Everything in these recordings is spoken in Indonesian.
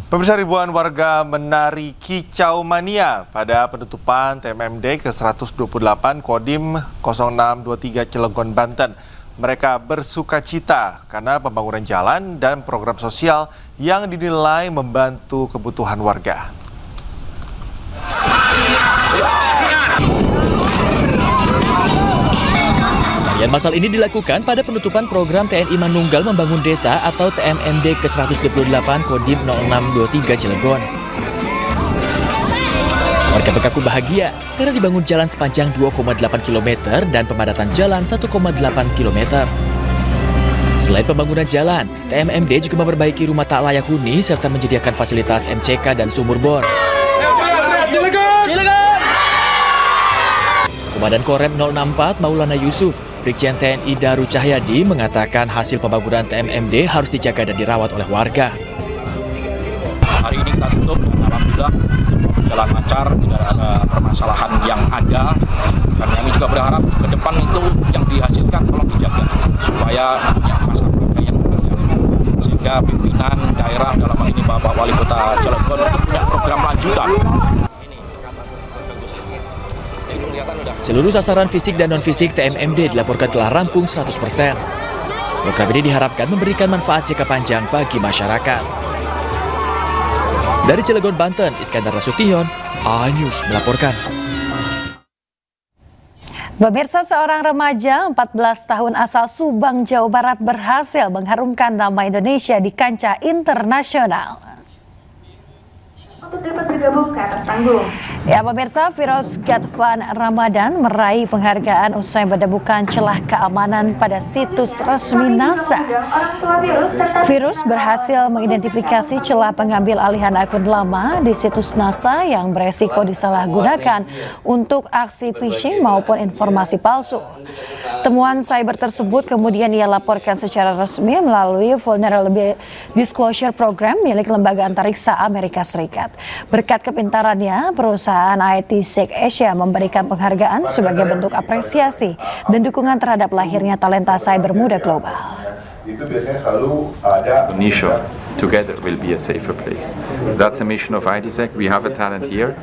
Pemirsa, ribuan warga menari Kicau Mania pada penutupan TMMD ke-128 Kodim 0623 Cilegon, Banten. Mereka bersukacita karena pembangunan jalan dan program sosial yang dinilai membantu kebutuhan warga. Tarian masal ini dilakukan pada penutupan program TNI Manunggal Membangun Desa atau TMMD ke-128 Kodim 0623 Cilegon. Warga mengaku bahagia karena dibangun jalan sepanjang 2,8 km dan pemadatan jalan 1,8 km. Selain pembangunan jalan, TMMD juga memperbaiki rumah tak layak huni serta menyediakan fasilitas MCK dan sumur bor. Komandan Korem 064 Maulana Yusuf, Brigjen TNI Daru Cahyadi mengatakan hasil pembangunan TMMD harus dijaga dan dirawat oleh warga. Hari ini kita tutup dan alhamdulillah berjalan lancar, tidak ada permasalahan yang ada. Dan kami juga berharap ke depan itu yang dihasilkan tolong dijaga supaya punya masa kerja yang berjalan. Sehingga pimpinan daerah dalam hal ini Bapak Wali Kota Cilegon itu punya program lanjutan. Seluruh sasaran fisik dan non-fisik TMMD dilaporkan telah rampung 100%. Program ini diharapkan memberikan manfaat jangka panjang bagi masyarakat. Dari Cilegon, Banten, Iskandar Nasution, A-News melaporkan. Pemirsa, seorang remaja 14 tahun asal Subang, Jawa Barat berhasil mengharumkan nama Indonesia di kancah internasional. Untuk dapat bergabung ke atas panggung. Ya, pemirsa, Firoz Gadvan Ramadan meraih penghargaan usai menemukan celah keamanan pada situs resmi NASA. Virus berhasil mengidentifikasi celah pengambil alihan akun lama di situs NASA yang beresiko disalahgunakan untuk aksi phishing maupun informasi palsu. Temuan cyber tersebut kemudian ia laporkan secara resmi melalui Vulnerability Disclosure Program milik Lembaga Antariksa Amerika Serikat. Berkat kepintarannya, perusahaan IT Sec Asia memberikan penghargaan sebagai bentuk apresiasi dan dukungan terhadap lahirnya talenta cyber muda global. Itu biasanya selalu ada Indonesia together will be a safer place. That's the mission of ITSEC. We have a talent here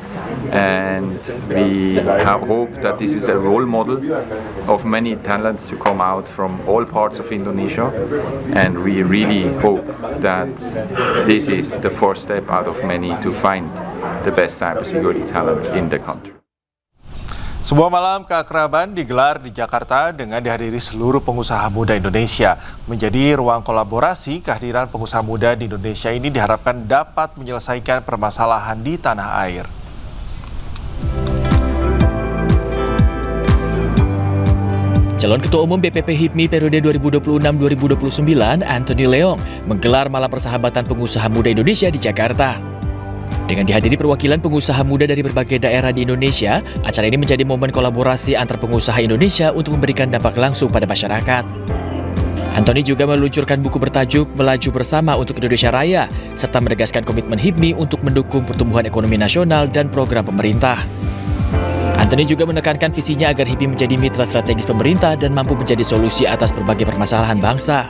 and we hope that this is a role model of many talents to come out from all parts of Indonesia, and we really hope that this is the first step out of many to find the best cybersecurity talents in the country. Sebuah malam keakraban digelar di Jakarta dengan dihadiri seluruh pengusaha muda Indonesia. Menjadi ruang kolaborasi, kehadiran pengusaha muda di Indonesia ini diharapkan dapat menyelesaikan permasalahan di tanah air. Calon Ketua Umum BPP HIPMI periode 2026-2029, Anthony Leong, menggelar Malam Persahabatan Pengusaha Muda Indonesia di Jakarta. Dengan dihadiri perwakilan pengusaha muda dari berbagai daerah di Indonesia, acara ini menjadi momen kolaborasi antar pengusaha Indonesia untuk memberikan dampak langsung pada masyarakat. Anthony juga meluncurkan buku bertajuk Melaju Bersama untuk Indonesia Raya, serta menegaskan komitmen HIPMI untuk mendukung pertumbuhan ekonomi nasional dan program pemerintah. Anthony juga menekankan visinya agar HIPMI menjadi mitra strategis pemerintah dan mampu menjadi solusi atas berbagai permasalahan bangsa.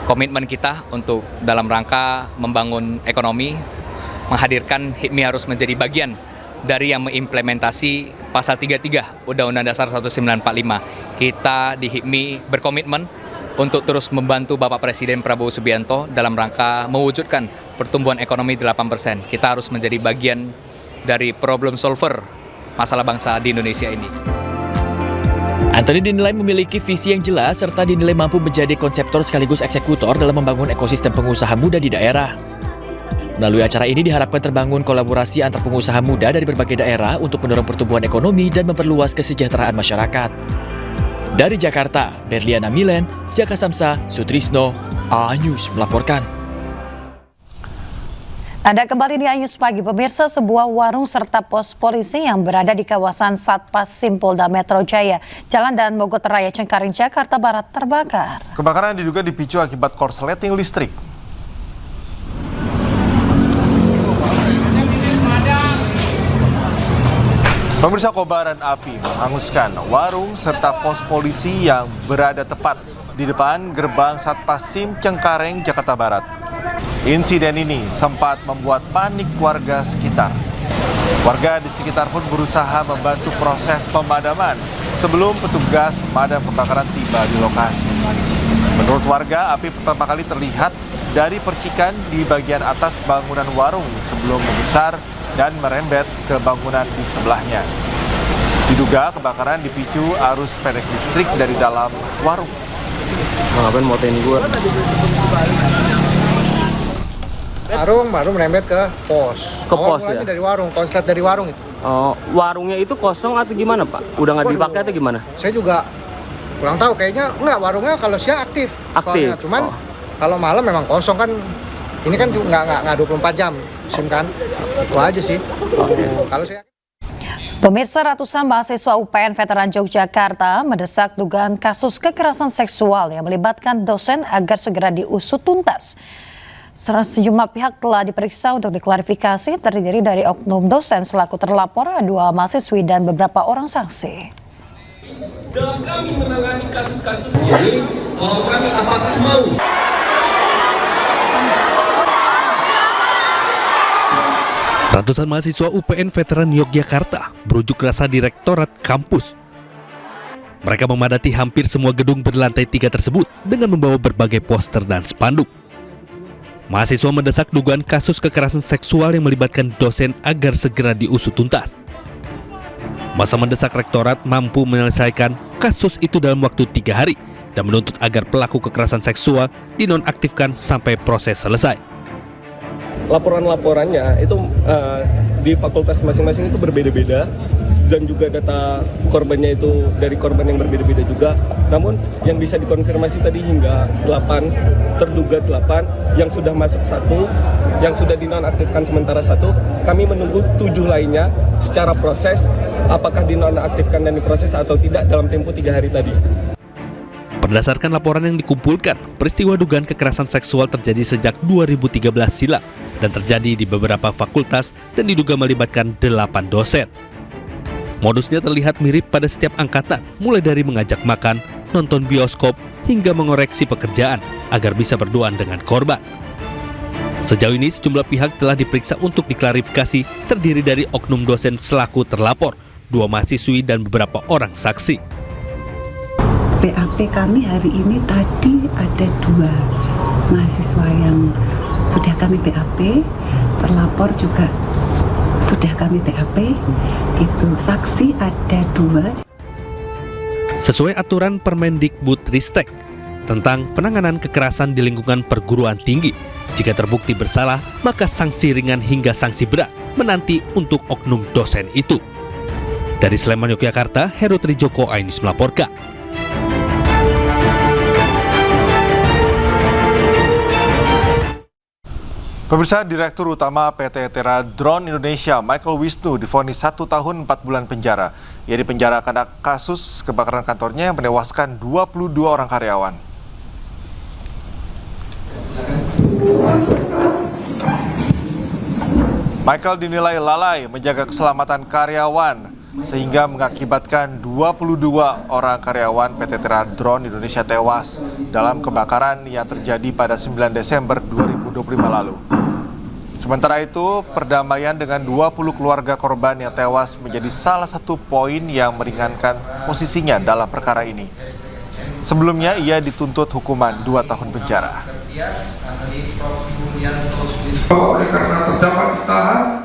Komitmen kita untuk dalam rangka membangun ekonomi, menghadirkan HIPMI harus menjadi bagian dari yang mengimplementasi pasal 33 Undang-Undang Dasar 1945. Kita di HIPMI berkomitmen untuk terus membantu Bapak Presiden Prabowo Subianto dalam rangka mewujudkan pertumbuhan ekonomi 8%. Kita harus menjadi bagian dari problem solver masalah bangsa di Indonesia ini. Anthony dinilai memiliki visi yang jelas serta dinilai mampu menjadi konseptor sekaligus eksekutor dalam membangun ekosistem pengusaha muda di daerah. Melalui acara ini diharapkan terbangun kolaborasi antar pengusaha muda dari berbagai daerah untuk mendorong pertumbuhan ekonomi dan memperluas kesejahteraan masyarakat. Dari Jakarta, Berliana Milen, Jaka Samsa, Sutrisno, A-News melaporkan. Anda kembali di A-News Pagi, pemirsa. Sebuah warung serta pos polisi yang berada di kawasan Satpasim Polda Metro Jaya, Jalan dan Mogot Raya, Cengkareng, Jakarta Barat terbakar. Kebakaran diduga dipicu akibat korsleting listrik. Pemirsa, kobaran api menghanguskan warung serta pos polisi yang berada tepat di depan gerbang Satpasim Cengkareng, Jakarta Barat. Insiden ini sempat membuat panik warga sekitar. Warga di sekitar pun berusaha membantu proses pemadaman sebelum petugas pemadam kebakaran tiba di lokasi. Menurut warga, api pertama kali terlihat dari percikan di bagian atas bangunan warung sebelum membesar dan merembet ke bangunan di sebelahnya. Diduga kebakaran dipicu arus pendek listrik dari dalam warung. Ngapain motain gue? Baru merembet ke pos. Ke pos ya? Dari warung, konslet dari warung itu. Oh, warungnya itu kosong atau gimana Pak? Udah nggak dipakai atau gimana? Saya juga kurang tahu, kayaknya enggak, warungnya kalau siang aktif. Aktif? Soalnya. Cuman kalau malam memang kosong kan. Ini kan juga nggak 24 jam, SIM kan. Itu aja sih. Kalau saya... Pemirsa, ratusan mahasiswa UPN Veteran Yogyakarta mendesak dugaan kasus kekerasan seksual yang melibatkan dosen agar segera diusut tuntas. Sejumlah pihak telah diperiksa untuk diklarifikasi, terdiri dari oknum dosen selaku terlapor, 2 mahasiswi dan beberapa orang saksi. Dalam kami menangani kasus-kasus ini, kalau kami apakah mau? Ratusan mahasiswa UPN Veteran Yogyakarta berunjuk rasa di Rektorat kampus. Mereka memadati hampir semua gedung berlantai 3 tersebut dengan membawa berbagai poster dan spanduk. Mahasiswa mendesak dugaan kasus kekerasan seksual yang melibatkan dosen agar segera diusut tuntas. Masa mendesak Rektorat mampu menyelesaikan kasus itu dalam waktu 3 hari dan menuntut agar pelaku kekerasan seksual dinonaktifkan sampai proses selesai. Laporan-laporannya itu di fakultas masing-masing itu berbeda-beda, dan juga data korbannya itu dari korban yang berbeda-beda juga. Namun yang bisa dikonfirmasi tadi hingga 8, terduga 8, yang sudah masuk 1, yang sudah dinonaktifkan sementara 1. Kami menunggu 7 lainnya secara proses, apakah dinonaktifkan dan diproses atau tidak dalam tempo 3 hari tadi. Berdasarkan laporan yang dikumpulkan, peristiwa dugaan kekerasan seksual terjadi sejak 2013 silam dan terjadi di beberapa fakultas dan diduga melibatkan 8 dosen. Modusnya terlihat mirip pada setiap angkatan, mulai dari mengajak makan, nonton bioskop, hingga mengoreksi pekerjaan agar bisa berduaan dengan korban. Sejauh ini sejumlah pihak telah diperiksa untuk diklarifikasi, terdiri dari oknum dosen selaku terlapor, 2 mahasiswi dan beberapa orang saksi. BAP kami hari ini tadi ada 2 mahasiswa yang sudah kami BAP, terlapor juga sudah kami BAP, gitu. Saksi ada 2. Sesuai aturan Permendikbudristek tentang penanganan kekerasan di lingkungan perguruan tinggi, jika terbukti bersalah, maka sanksi ringan hingga sanksi berat menanti untuk oknum dosen itu. Dari Sleman, Yogyakarta, Heru Trijoko, Ainus melaporkan. Pemirsa, Direktur Utama PT Tera Drone Indonesia Michael Wisnu divonis 1 tahun 4 bulan penjara. Ia dipenjara karena kasus kebakaran kantornya yang menewaskan 22 orang karyawan. Michael dinilai lalai menjaga keselamatan karyawan sehingga mengakibatkan 22 orang karyawan PT Tera Drone Indonesia tewas dalam kebakaran yang terjadi pada 9 Desember 2025 lalu. Sementara itu, perdamaian dengan 20 keluarga korban yang tewas menjadi salah satu poin yang meringankan posisinya dalam perkara ini. Sebelumnya, ia dituntut hukuman 2 tahun penjara. Oleh karena terdampak ditahan,